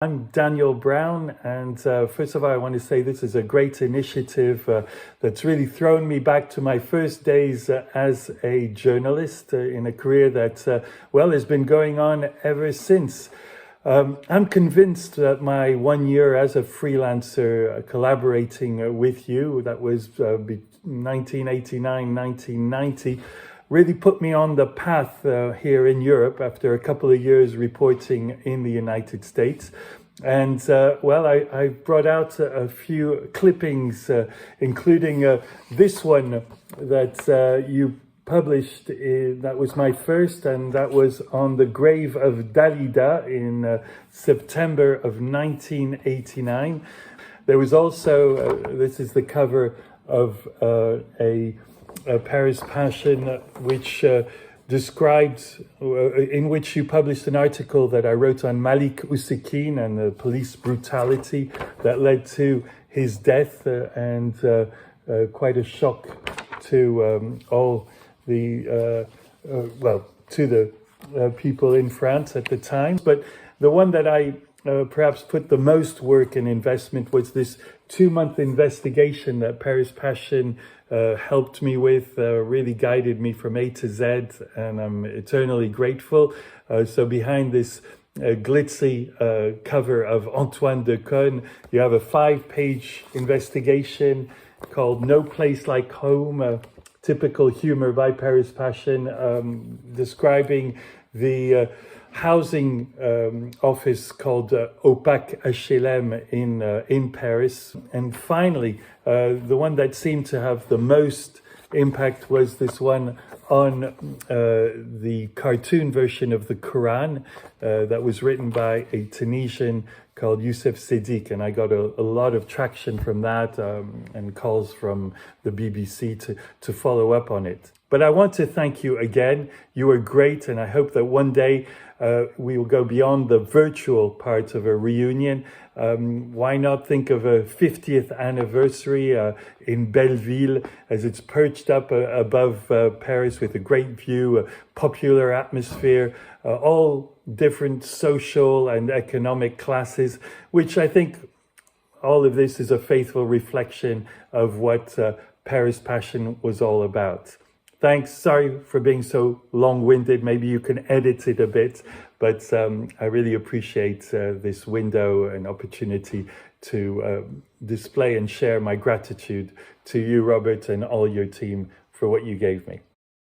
I'm Daniel Brown, and first of all, I want to say this is a great initiative that's really thrown me back to my first days as a journalist in a career that, has been going on ever since. I'm convinced that my 1 year as a freelancer collaborating with you, that was 1989, 1990, really put me on the path here in Europe after a couple of years reporting in the United States. And I brought out a few clippings, including this one that you published. That was my first, and that was on the grave of Dalida in September of 1989. There was also, this is the cover of a Paris Passion, which described, in which you published an article that I wrote on Malik Ousekine and the police brutality that led to his death, and quite a shock to all the, to the people in France at the time. But the one that I perhaps put the most work and investment was this 2-month investigation that Paris Passion helped me with, really guided me from A to Z, and I'm eternally grateful. So behind this glitzy cover of Antoine de Caunes, you have a 5-page investigation called No Place Like Home, typical humor by Paris Passion, describing the housing office called Opac HLM in Paris. And finally, the one that seemed to have the most impact was this one on the cartoon version of the Quran that was written by a Tunisian called Youssef Sedik, and I got a lot of traction from that and calls from the BBC to follow up on it. But I want to thank you again. You were great, and I hope that one day we will go beyond the virtual part of a reunion. Why not think of a 50th anniversary in Belleville, as it's perched up above Paris with a great view, a popular atmosphere, all different social and economic classes, which I think all of this is a faithful reflection of what Paris Passion was all about. Thanks. Sorry for being so long-winded. Maybe you can edit it a bit, but I really appreciate this window and opportunity to display and share my gratitude to you, Robert, and all your team for what you gave me.